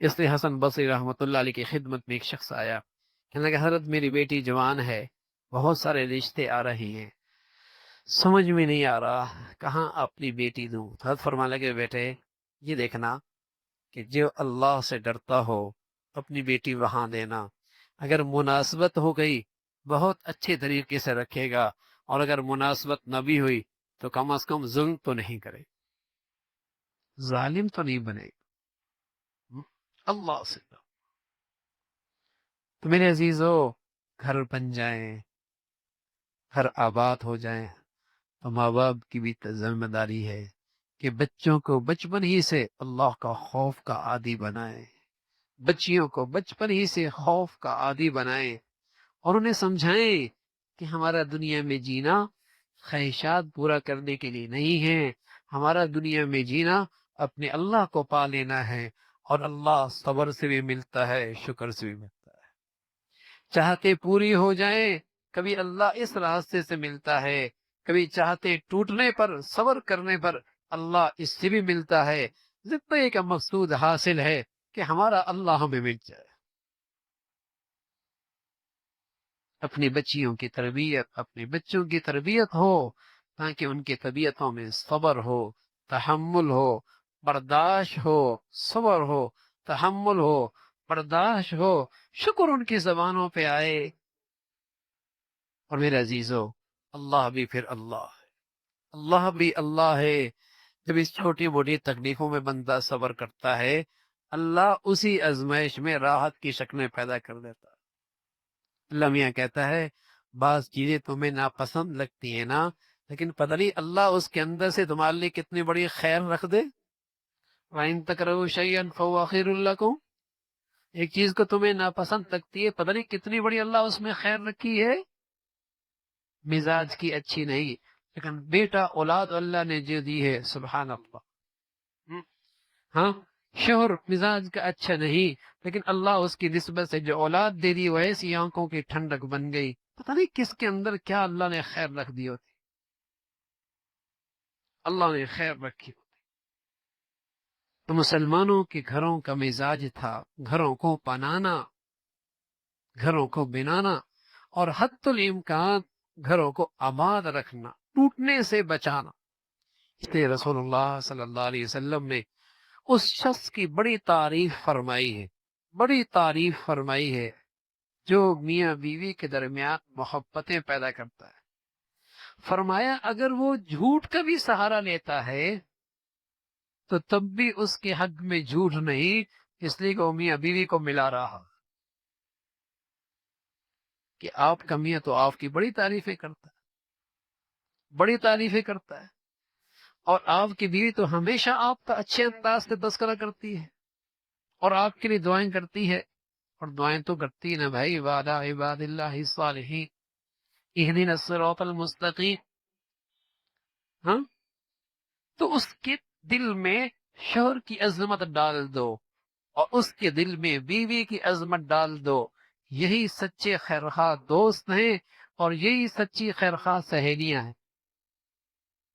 اس لیے حسن بصری رحمۃ اللہ علیہ کی خدمت میں ایک شخص آیا، کہنے لگا حضرت میری بیٹی جوان ہے، بہت سارے رشتے آ رہے ہیں، سمجھ میں نہیں آ رہا کہاں اپنی بیٹی دوں۔ حضرت فرمانے لگے بیٹے یہ دیکھنا کہ جو اللہ سے ڈرتا ہو اپنی بیٹی وہاں دینا، اگر مناسبت ہو گئی بہت اچھے طریقے سے رکھے گا، اور اگر مناسبت نہ بھی ہوئی تو کم از کم ظلم تو نہیں کرے، ظالم تو نہیں بنے گا۔ اللہ سے ڈر۔ تو میرے عزیزو، گھر بن جائیں، گھر آباد ہو جائیں، تو ماں باپ کی بھی ذمہ داری ہے کہ بچوں کو بچپن ہی سے اللہ کا خوف کا عادی بنائیں، بچیوں کو بچپن ہی سے خوف کا عادی بنائیں، اور انہیں سمجھائیں کہ ہمارا دنیا میں جینا خواہشات پورا کرنے کے لیے نہیں ہے، ہمارا دنیا میں جینا اپنے اللہ کو پا لینا ہے، اور اللہ صبر سے بھی ملتا ہے، شکر سے بھی ملتا ہے۔ چاہتے پوری ہو جائیں، کبھی اللہ اس راستے سے ملتا ہے، کبھی چاہتے ٹوٹنے پر صبر کرنے پر اللہ اس سے بھی ملتا ہے۔ زندگی کا مقصود حاصل ہے کہ ہمارا اللہ ہمیں مل جائے۔ اپنی بچیوں کی تربیت، اپنے بچوں کی تربیت ہو تاکہ ان کی طبیعتوں میں صبر ہو، تحمل ہو، برداشت ہو، صبر ہو، تحمل ہو، برداشت ہو، شکر ان کی زبانوں پہ آئے۔ اور میرے عزیزو، اللہ بھی پھر اللہ ہے، اللہ بھی اللہ ہے۔ جب اس چھوٹی موٹی تکلیفوں میں بندہ صبر کرتا ہے، اللہ اسی ازمائش میں راحت کی شکلیں پیدا کر دیتا ہے۔ اللہ میاں کہتا ہے بعض چیزیں تمہیں ناپسند لگتی ہیں نا، لیکن پتہ نہیں اللہ اس کے اندر سے تمہارے لیے کتنی بڑی خیر رکھ دے۔ وَإِن تَكْرَهُوا شَيْئًا فَهُوَ خَيْرٌ لَكُمْ، ایک چیز کو تمہیں ناپسند لگتی ہے، پتہ نہیں کتنی بڑی اللہ اس میں خیر رکھی ہے۔ مزاج کی اچھی نہیں، لیکن بیٹا اولاد اللہ نے جو دی ہے، سبحان اللہ۔ ہاں، شوہر مزاج کا اچھا نہیں، لیکن اللہ اس کی نسبت سے جو اولاد دے دی وہ ایسی آنکھوں کی ٹھنڈک بن گئی، پتہ نہیں کس کے اندر کیا اللہ نے خیر رکھ دی ہوتی، اللہ نے خیر رکھی ہوتی۔ تو مسلمانوں کے گھروں کا مزاج تھا گھروں کو بنانا، گھروں کو بنانا، اور حد الامکان گھروں کو آباد رکھنا، ٹوٹنے سے بچانا۔ اس لیے رسول اللہ صلی اللہ علیہ وسلم نے اس شخص کی بڑی تعریف فرمائی ہے، بڑی تعریف فرمائی ہے جو میاں بیوی کے درمیان محبتیں پیدا کرتا ہے۔ فرمایا اگر وہ جھوٹ کا بھی سہارا لیتا ہے تو تب بھی اس کے حق میں جھوٹ نہیں، اس لیے کہ وہ میاں بیوی کو ملا رہا، کہ آپ کا میاں تو آپ کی بڑی تعریفیں کرتا ہے، بڑی تعریفیں کرتا ہے، اور آپ کی بیوی تو ہمیشہ آپ کا اچھے انداز سے تذکرہ کرتی ہے، اور آپ کے لیے دعائیں کرتی ہے، اور دعائیں تو کرتی نا بھائی، وعلی عباد اللہ الصالحین اہدنا الصراط المستقیم۔ ہاں، تو اس کے دل میں شوہر کی عظمت ڈال دو، اور اس کے دل میں بیوی کی عظمت ڈال دو، یہی سچے خیرخواہ دوست ہیں، اور یہی سچی خیرخواہ سہیلیاں ہیں۔